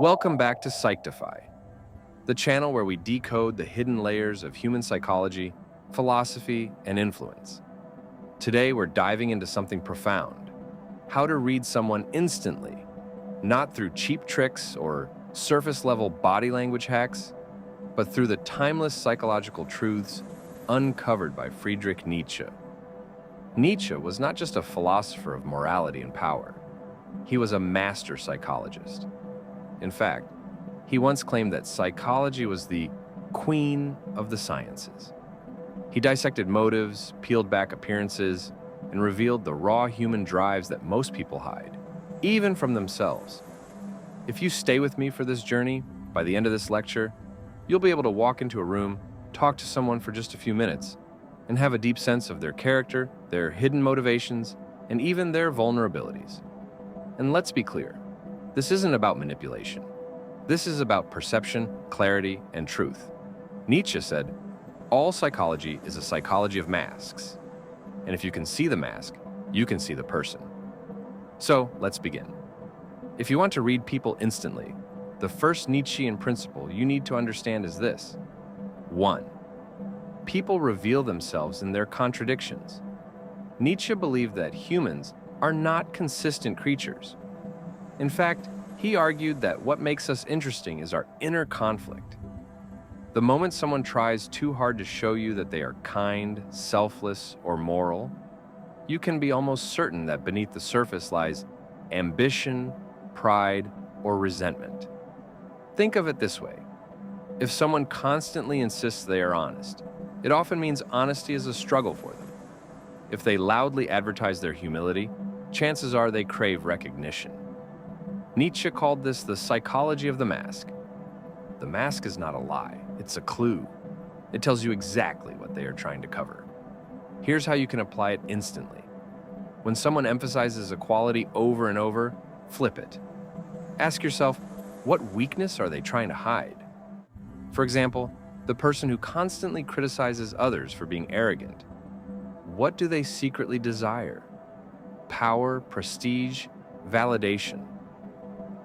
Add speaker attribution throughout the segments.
Speaker 1: Welcome back to Psychtify, the channel where we decode the hidden layers of human psychology, philosophy, and influence. Today, we're diving into something profound: how to read someone instantly, not through cheap tricks or surface-level body language hacks, but through the timeless psychological truths uncovered by Friedrich Nietzsche. Nietzsche was not just a philosopher of morality and power. He was a master psychologist. In fact, he once claimed that psychology was the queen of the sciences. He dissected motives, peeled back appearances, and revealed the raw human drives that most people hide, even from themselves. If you stay with me for this journey, by the end of this lecture, you'll be able to walk into a room, talk to someone for just a few minutes, and have a deep sense of their character, their hidden motivations, and even their vulnerabilities. And let's be clear, this isn't about manipulation. This is about perception, clarity, and truth. Nietzsche said, "All psychology is a psychology of masks. And if you can see the mask, you can see the person." So, let's begin. If you want to read people instantly, the first Nietzschean principle you need to understand is this. 1. People reveal themselves in their contradictions. Nietzsche believed that humans are not consistent creatures. In fact, he argued that what makes us interesting is our inner conflict. The moment someone tries too hard to show you that they are kind, selfless, or moral, you can be almost certain that beneath the surface lies ambition, pride, or resentment. Think of it this way. If someone constantly insists they are honest, it often means honesty is a struggle for them. If they loudly advertise their humility, chances are they crave recognition. Nietzsche called this the psychology of the mask. The mask is not a lie, it's a clue. It tells you exactly what they are trying to cover. Here's how you can apply it instantly. When someone emphasizes a quality over and over, flip it. Ask yourself, what weakness are they trying to hide? For example, the person who constantly criticizes others for being arrogant. What do they secretly desire? Power, prestige, validation.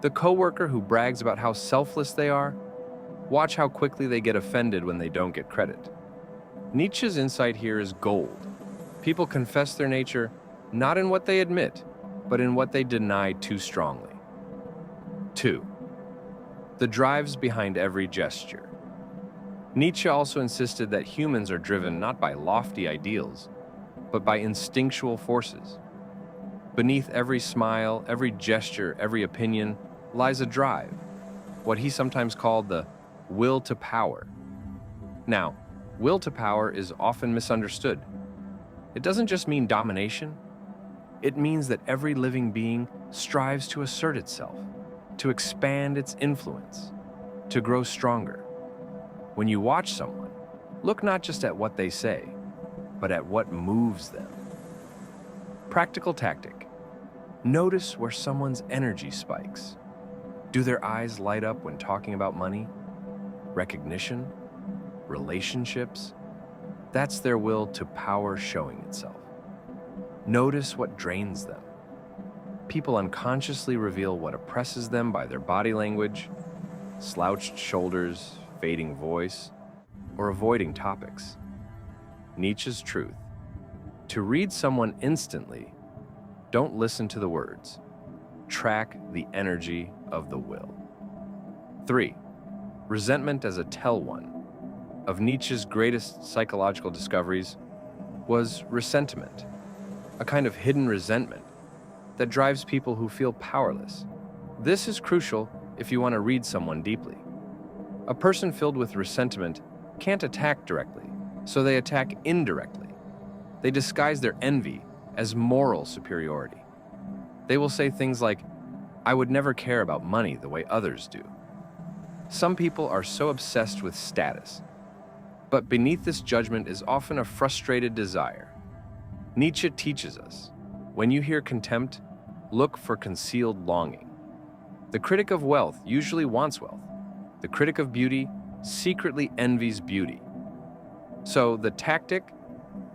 Speaker 1: The coworker who brags about how selfless they are, watch how quickly they get offended when they don't get credit. Nietzsche's insight here is gold. People confess their nature not in what they admit, but in what they deny too strongly. 2. The drives behind every gesture. Nietzsche also insisted that humans are driven not by lofty ideals, but by instinctual forces. Beneath every smile, every gesture, every opinion, lies a drive, what he sometimes called the will to power. Now, will to power is often misunderstood. It doesn't just mean domination. It means that every living being strives to assert itself, to expand its influence, to grow stronger. When you watch someone, look not just at what they say, but at what moves them. Practical tactic. Notice where someone's energy spikes. Do their eyes light up when talking about money, recognition, relationships? That's their will to power showing itself. Notice what drains them. People unconsciously reveal what oppresses them by their body language, slouched shoulders, fading voice, or avoiding topics. Nietzsche's truth. To read someone instantly, don't listen to the words. Track the energy of the will. 3. Resentment as a tell one. Of Nietzsche's greatest psychological discoveries was ressentiment, a kind of hidden resentment that drives people who feel powerless. This is crucial if you want to read someone deeply. A person filled with resentment can't attack directly, so they attack indirectly. They disguise their envy as moral superiority. They will say things like, "I would never care about money the way others do." Some people are so obsessed with status, but beneath this judgment is often a frustrated desire. Nietzsche teaches us, when you hear contempt, look for concealed longing. The critic of wealth usually wants wealth. The critic of beauty secretly envies beauty. So the tactic,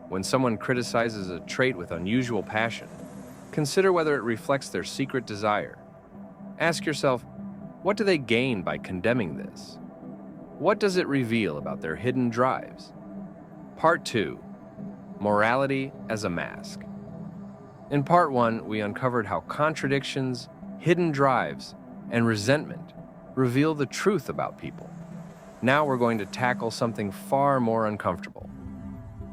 Speaker 1: when someone criticizes a trait with unusual passion, consider whether it reflects their secret desire. Ask yourself, What do they gain by condemning this? What does it reveal about their hidden drives? Part 2. Morality as a Mask. In Part 1, we uncovered how contradictions, hidden drives, and resentment reveal the truth about people. Now we're going to tackle something far more uncomfortable.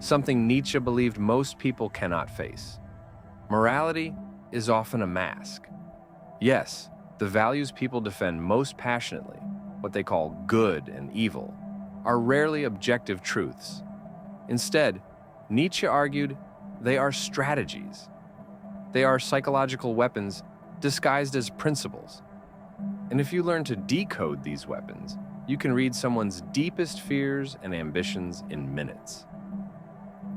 Speaker 1: Something Nietzsche believed most people cannot face. Morality is often a mask. Yes, the values people defend most passionately, what they call good and evil, are rarely objective truths. Instead, Nietzsche argued they are strategies. They are psychological weapons disguised as principles. And if you learn to decode these weapons, you can read someone's deepest fears and ambitions in minutes.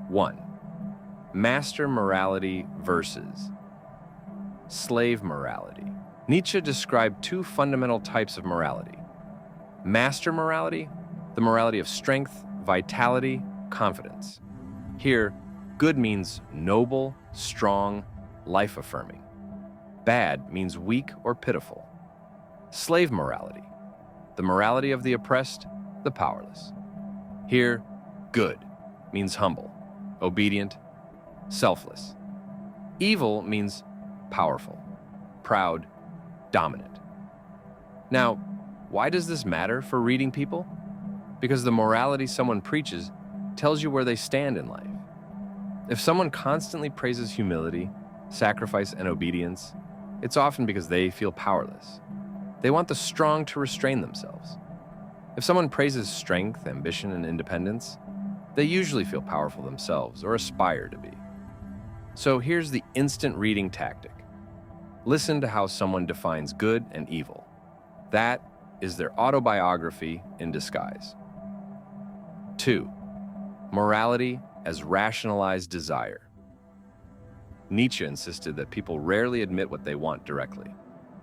Speaker 1: 1. Master morality versus slave morality. Nietzsche described two fundamental types of morality. Master morality, the morality of strength, vitality, confidence. Here, good means noble, strong, life-affirming. Bad means weak or pitiful. Slave morality, the morality of the oppressed, the powerless. Here, good means humble, obedient, selfless. Evil means powerful, proud, dominant. Now, why does this matter for reading people? Because the morality someone preaches tells you where they stand in life. If someone constantly praises humility, sacrifice, and obedience, it's often because they feel powerless. They want the strong to restrain themselves. If someone praises strength, ambition, and independence, they usually feel powerful themselves or aspire to be. So here's the instant reading tactic. Listen to how someone defines good and evil. That is their autobiography in disguise. 2. Morality as rationalized desire. Nietzsche insisted that people rarely admit what they want directly.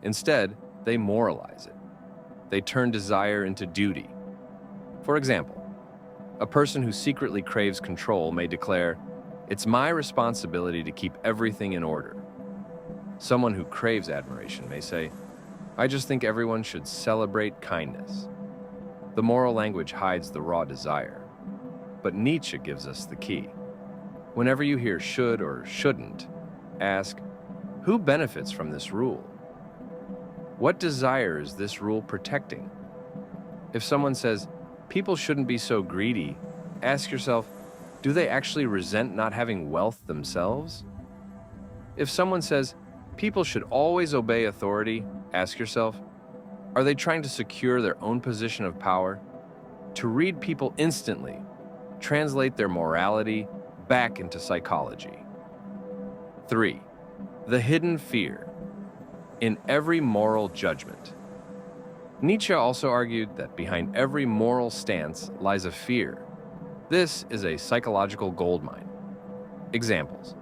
Speaker 1: Instead, they moralize it. They turn desire into duty. For example, a person who secretly craves control may declare, "It's my responsibility to keep everything in order." Someone who craves admiration may say, "I just think everyone should celebrate kindness." The moral language hides the raw desire, but Nietzsche gives us the key. Whenever you hear should or shouldn't, ask, who benefits from this rule? What desire is this rule protecting? If someone says, people shouldn't be so greedy, ask yourself, do they actually resent not having wealth themselves? If someone says, people should always obey authority, ask yourself, are they trying to secure their own position of power? To read people instantly, translate their morality back into psychology. 3. The hidden fear. In every moral judgment. Nietzsche also argued that behind every moral stance lies a fear. This is a psychological goldmine. Examples.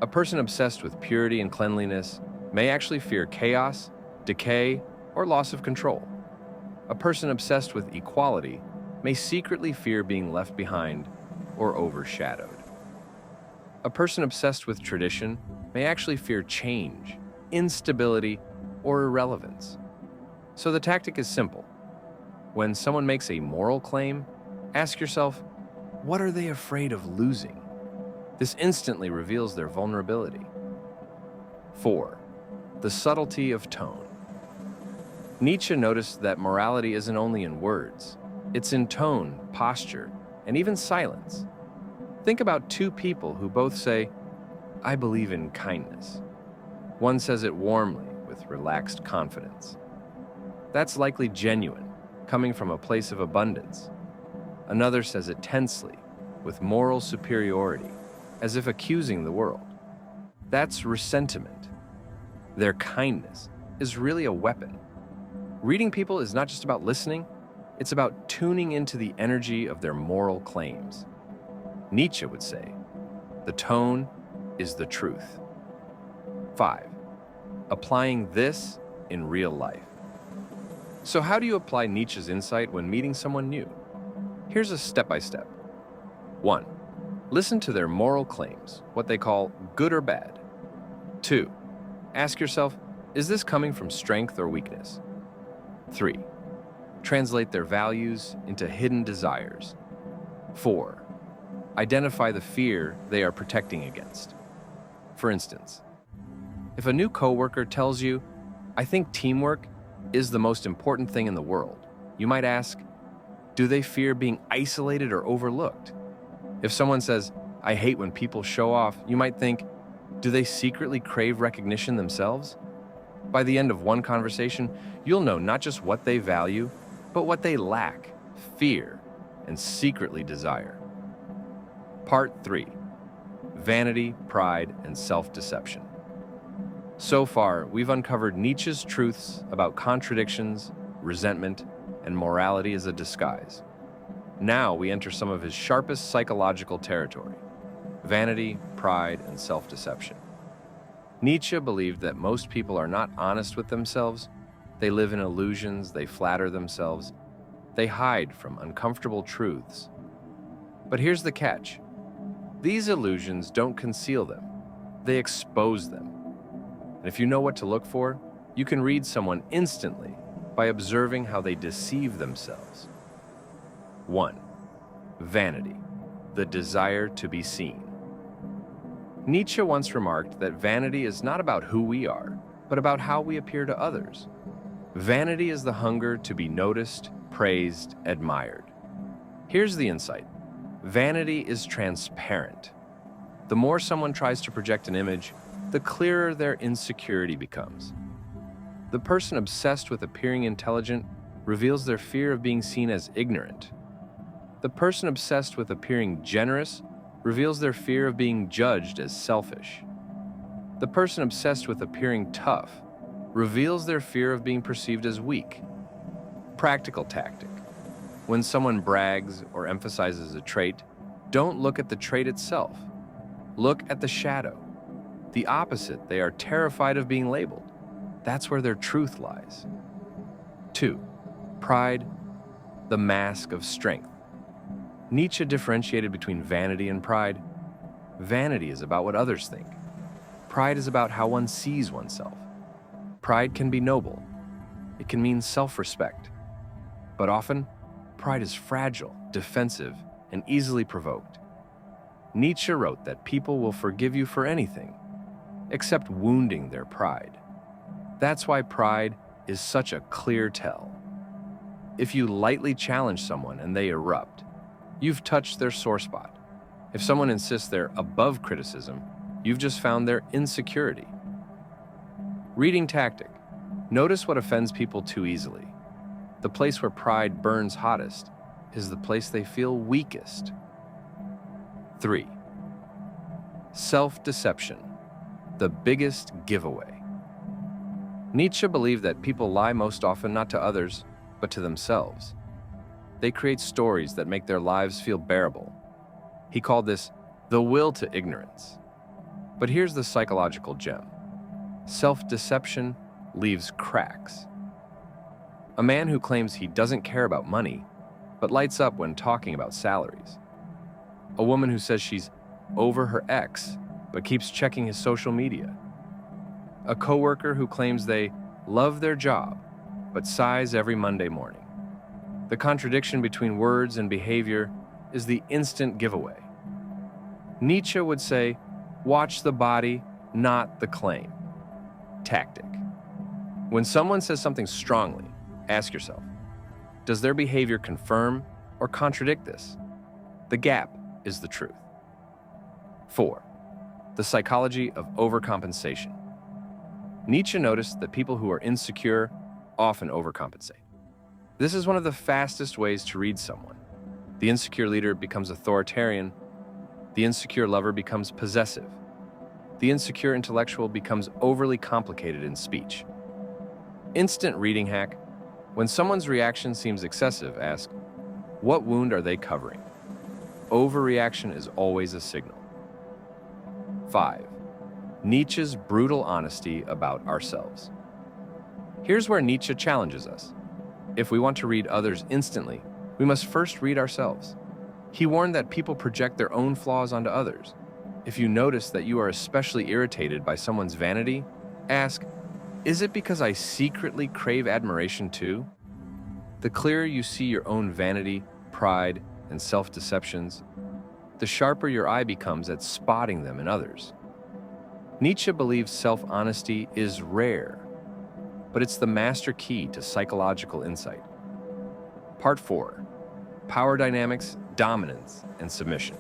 Speaker 1: A person obsessed with purity and cleanliness may actually fear chaos, decay, or loss of control. A person obsessed with equality may secretly fear being left behind or overshadowed. A person obsessed with tradition may actually fear change, instability, or irrelevance. So the tactic is simple. When someone makes a moral claim, ask yourself, what are they afraid of losing? This instantly reveals their vulnerability. 4. The subtlety of tone. Nietzsche noticed that morality isn't only in words, it's in tone, posture, and even silence. Think about two people who both say, I believe in kindness. One says it warmly, with relaxed confidence. That's likely genuine, coming from a place of abundance. Another says it tensely, with moral superiority, as if accusing the world. That's ressentiment. Their kindness is really a weapon. Reading people is not just about listening, it's about tuning into the energy of their moral claims. Nietzsche would say, the tone is the truth. 5. Applying this in real life. So how do you apply Nietzsche's insight when meeting someone new? Here's a step-by-step. 1. Listen to their moral claims, what they call good or bad. 2. Ask yourself, is this coming from strength or weakness? 3. Translate their values into hidden desires. 4. Identify the fear they are protecting against. For instance, if a new coworker tells you, "I think teamwork is the most important thing in the world," you might ask, do they fear being isolated or overlooked? If someone says, "I hate when people show off," you might think, do they secretly crave recognition themselves? By the end of one conversation, you'll know not just what they value, but what they lack, fear, and secretly desire. Part 3. Vanity, pride, and self-deception. So far, we've uncovered Nietzsche's truths about contradictions, resentment, and morality as a disguise. Now we enter some of his sharpest psychological territory: vanity, pride, and self-deception. Nietzsche believed that most people are not honest with themselves. They live in illusions, they flatter themselves, they hide from uncomfortable truths. But here's the catch. These illusions don't conceal them, they expose them. And if you know what to look for, you can read someone instantly by observing how they deceive themselves. 1. Vanity, the desire to be seen. Nietzsche once remarked that vanity is not about who we are, but about how we appear to others. Vanity is the hunger to be noticed, praised, admired. Here's the insight. Vanity is transparent. The more someone tries to project an image, the clearer their insecurity becomes. The person obsessed with appearing intelligent reveals their fear of being seen as ignorant. The person obsessed with appearing generous reveals their fear of being judged as selfish. The person obsessed with appearing tough reveals their fear of being perceived as weak. Practical tactic. When someone brags or emphasizes a trait, don't look at the trait itself. Look at the shadow. The opposite, they are terrified of being labeled. That's where their truth lies. 2. Pride, the mask of strength. Nietzsche differentiated between vanity and pride. Vanity is about what others think. Pride is about how one sees oneself. Pride can be noble. It can mean self-respect. But often, pride is fragile, defensive, and easily provoked. Nietzsche wrote that people will forgive you for anything, except wounding their pride. That's why pride is such a clear tell. If you lightly challenge someone and they erupt, you've touched their sore spot. If someone insists they're above criticism, you've just found their insecurity. Reading tactic. Notice what offends people too easily. The place where pride burns hottest is the place they feel weakest. 3. Self-deception, the biggest giveaway. Nietzsche believed that people lie most often not to others, but to themselves. They create stories that make their lives feel bearable. He called this the will to ignorance. But here's the psychological gem. Self-deception leaves cracks. A man who claims he doesn't care about money, but lights up when talking about salaries. A woman who says she's over her ex, but keeps checking his social media. A coworker who claims they love their job, but sighs every Monday morning. The contradiction between words and behavior is the instant giveaway. Nietzsche would say, watch the body, not the claim. Tactic. When someone says something strongly, ask yourself, does their behavior confirm or contradict this? The gap is the truth. 4. The psychology of overcompensation. Nietzsche noticed that people who are insecure often overcompensate. This is one of the fastest ways to read someone. The insecure leader becomes authoritarian. The insecure lover becomes possessive. The insecure intellectual becomes overly complicated in speech. Instant reading hack. When someone's reaction seems excessive, ask, what wound are they covering? Overreaction is always a signal. 5. Nietzsche's brutal honesty about ourselves. Here's where Nietzsche challenges us. If we want to read others instantly, we must first read ourselves. He warned that people project their own flaws onto others. If you notice that you are especially irritated by someone's vanity, ask, is it because I secretly crave admiration too? The clearer you see your own vanity, pride, and self-deceptions, the sharper your eye becomes at spotting them in others. Nietzsche believes self-honesty is rare, but it's the master key to psychological insight. Part 4. Power dynamics, dominance, and submission.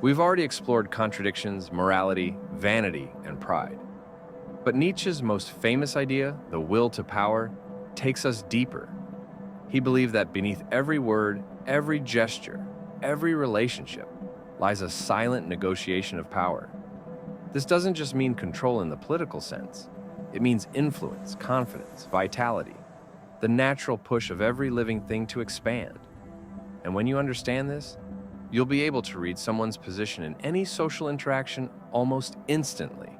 Speaker 1: We've already explored contradictions, morality, vanity, and pride. But Nietzsche's most famous idea, the will to power, takes us deeper. He believed that beneath every word, every gesture, every relationship lies a silent negotiation of power. This doesn't just mean control in the political sense. It means influence, confidence, vitality, the natural push of every living thing to expand. And when you understand this, you'll be able to read someone's position in any social interaction almost instantly.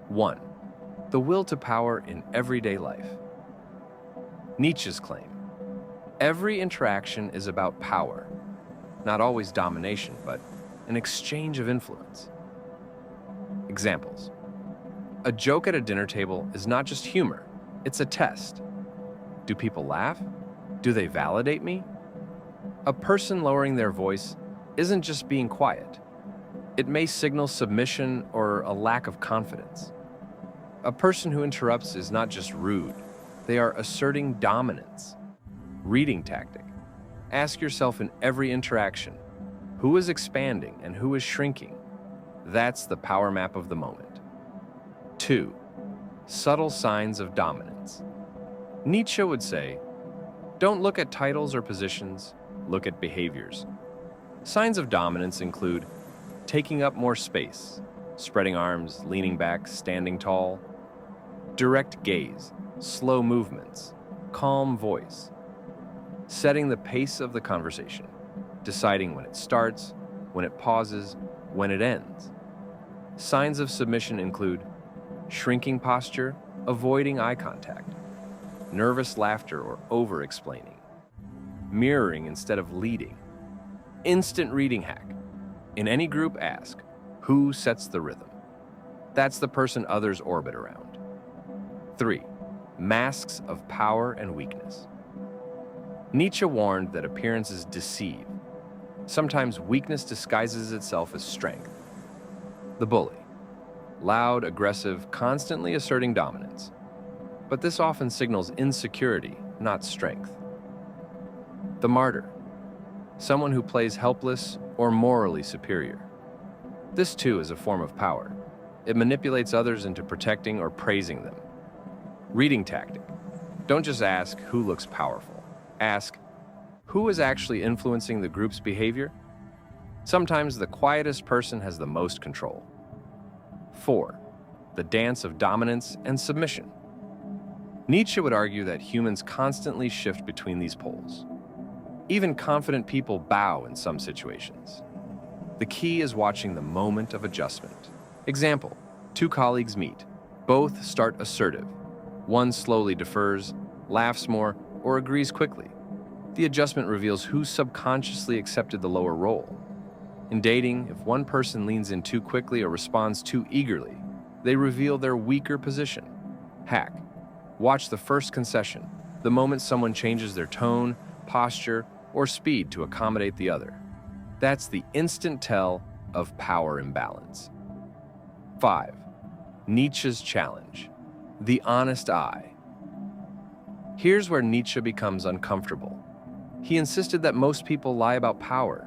Speaker 1: 1. The will to power in everyday life. Nietzsche's claim: every interaction is about power, not always domination, but an exchange of influence. Examples. A joke at a dinner table is not just humor, it's a test. Do people laugh? Do they validate me? A person lowering their voice isn't just being quiet. It may signal submission or a lack of confidence. A person who interrupts is not just rude, they are asserting dominance. Reading tactic. Ask yourself in every interaction, who is expanding and who is shrinking? That's the power map of the moment. 2. Subtle signs of dominance. Nietzsche would say, don't look at titles or positions, look at behaviors. Signs of dominance include taking up more space, spreading arms, leaning back, standing tall, direct gaze, slow movements, calm voice, setting the pace of the conversation, deciding when it starts, when it pauses, when it ends. Signs of submission include shrinking posture, avoiding eye contact, nervous laughter or over-explaining, mirroring instead of leading. Instant reading hack. In any group, ask, who sets the rhythm? That's the person others orbit around. 3. Masks of power and weakness. Nietzsche warned that appearances deceive. Sometimes weakness disguises itself as strength. The bully. Loud, aggressive, constantly asserting dominance. But this often signals insecurity, not strength. The martyr. Someone who plays helpless or morally superior. This too is a form of power. It manipulates others into protecting or praising them. Reading tactic. Don't just ask who looks powerful. Ask, who is actually influencing the group's behavior? Sometimes the quietest person has the most control. 4. The dance of dominance and submission. Nietzsche would argue that humans constantly shift between these poles. Even confident people bow in some situations. The key is watching the moment of adjustment. Example, 2 colleagues meet. Both start assertive. One slowly defers, laughs more, or agrees quickly. The adjustment reveals who subconsciously accepted the lower role. In dating, if one person leans in too quickly or responds too eagerly, they reveal their weaker position. Hack. Watch the first concession, the moment someone changes their tone, posture, or speed to accommodate the other. That's the instant tell of power imbalance. 5. Nietzsche's challenge. The honest eye. Here's where Nietzsche becomes uncomfortable. He insisted that most people lie about power.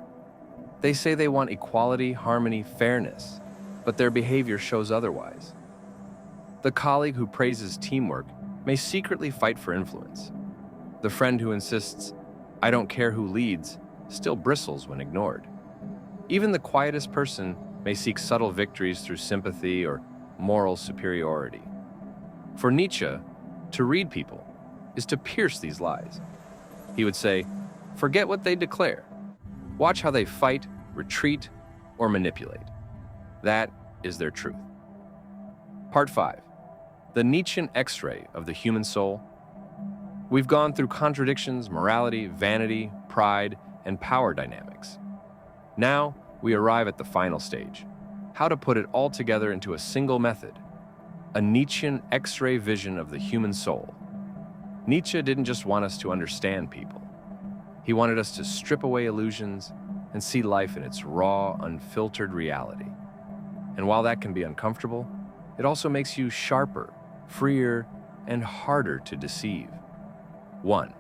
Speaker 1: They say they want equality, harmony, fairness, but their behavior shows otherwise. The colleague who praises teamwork may secretly fight for influence. The friend who insists, "I don't care who leads," still bristles when ignored. Even the quietest person may seek subtle victories through sympathy or moral superiority. For Nietzsche, to read people is to pierce these lies. He would say, forget what they declare. Watch how they fight, retreat, or manipulate. That is their truth. Part 5. The Nietzschean X-ray of the human soul. We've gone through contradictions, morality, vanity, pride, and power dynamics. Now, we arrive at the final stage. How to put it all together into a single method. A Nietzschean X-ray vision of the human soul. Nietzsche didn't just want us to understand people. He wanted us to strip away illusions and see life in its raw, unfiltered reality. And while that can be uncomfortable, it also makes you sharper, freer, and harder to deceive. 1.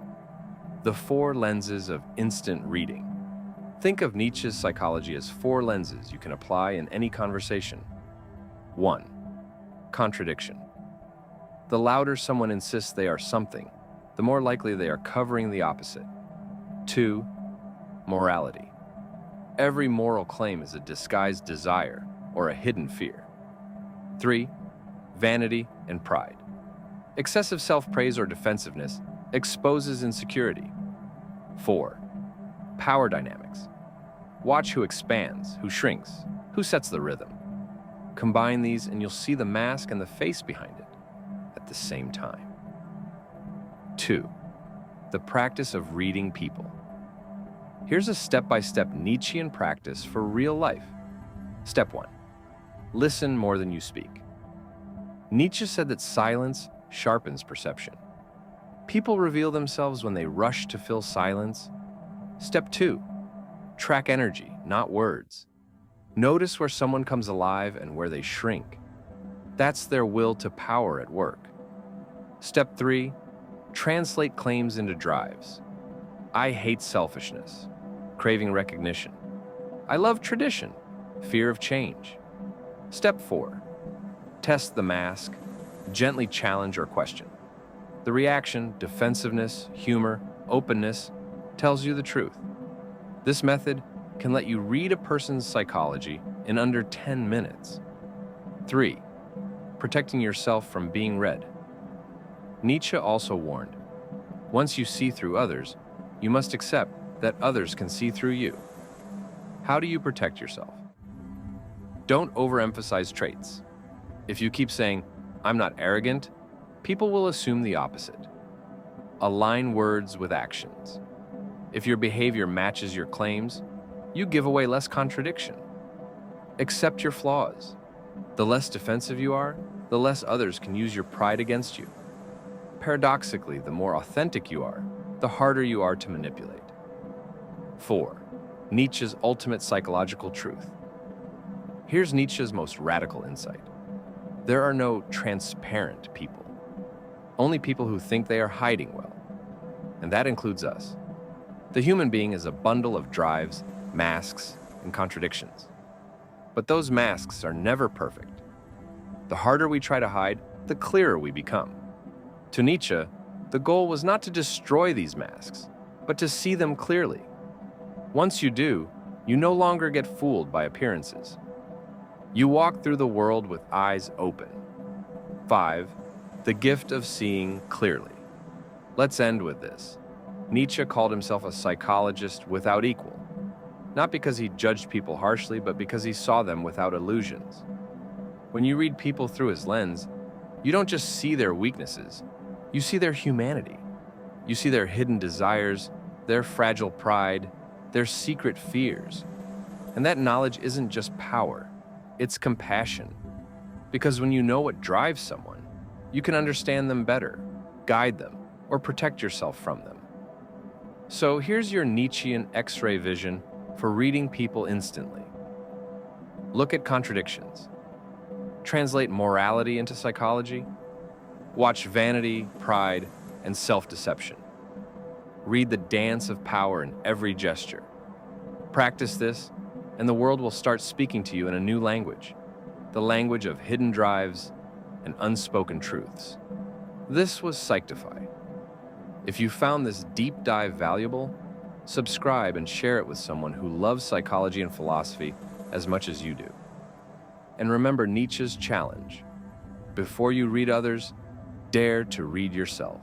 Speaker 1: The 4 lenses of instant reading. Think of Nietzsche's psychology as 4 lenses you can apply in any conversation. 1. Contradiction. The louder someone insists they are something, the more likely they are covering the opposite. 2. Morality. Every moral claim is a disguised desire or a hidden fear. 3. Vanity and pride. Excessive self-praise or defensiveness exposes insecurity. 4. Power dynamics. Watch who expands, who shrinks, who sets the rhythm. Combine these and you'll see the mask and the face behind it at the same time. 2. The practice of reading people. Here's a step-by-step Nietzschean practice for real life. Step 1. Listen more than you speak. Nietzsche said that silence sharpens perception. People reveal themselves when they rush to fill silence. Step 2. Track energy, not words. Notice where someone comes alive and where they shrink. That's their will to power at work. Step 3. Translate claims into drives. I hate selfishness, craving recognition. I love tradition, fear of change. Step 4. Test the mask, gently challenge or question. The reaction, defensiveness, humor, openness, tells you the truth. This method can let you read a person's psychology in under 10 minutes. 3. Protecting yourself from being read. Nietzsche also warned, once you see through others, you must accept that others can see through you. How do you protect yourself? Don't overemphasize traits. If you keep saying, I'm not arrogant, people will assume the opposite. Align words with actions. If your behavior matches your claims, you give away less contradiction. Accept your flaws. The less defensive you are, the less others can use your pride against you. Paradoxically, the more authentic you are, the harder you are to manipulate. 4. Nietzsche's ultimate psychological truth. Here's Nietzsche's most radical insight. There are no transparent people, only people who think they are hiding well. And that includes us. The human being is a bundle of drives, masks, and contradictions. But those masks are never perfect. The harder we try to hide, the clearer we become. To Nietzsche, the goal was not to destroy these masks, but to see them clearly. Once you do, you no longer get fooled by appearances. You walk through the world with eyes open. 5. The gift of seeing clearly. Let's end with this. Nietzsche called himself a psychologist without equal, not because he judged people harshly, but because he saw them without illusions. When you read people through his lens, you don't just see their weaknesses, you see their humanity. You see their hidden desires, their fragile pride, their secret fears. And that knowledge isn't just power, it's compassion. Because when you know what drives someone, you can understand them better, guide them, or protect yourself from them. So here's your Nietzschean X-ray vision for reading people instantly. Look at contradictions. Translate morality into psychology. Watch vanity, pride, and self-deception. Read the dance of power in every gesture. Practice this, and the world will start speaking to you in a new language, the language of hidden drives and unspoken truths. This was Psychtify. If you found this deep dive valuable, subscribe and share it with someone who loves psychology and philosophy as much as you do. And remember Nietzsche's challenge. Before you read others, dare to read yourself.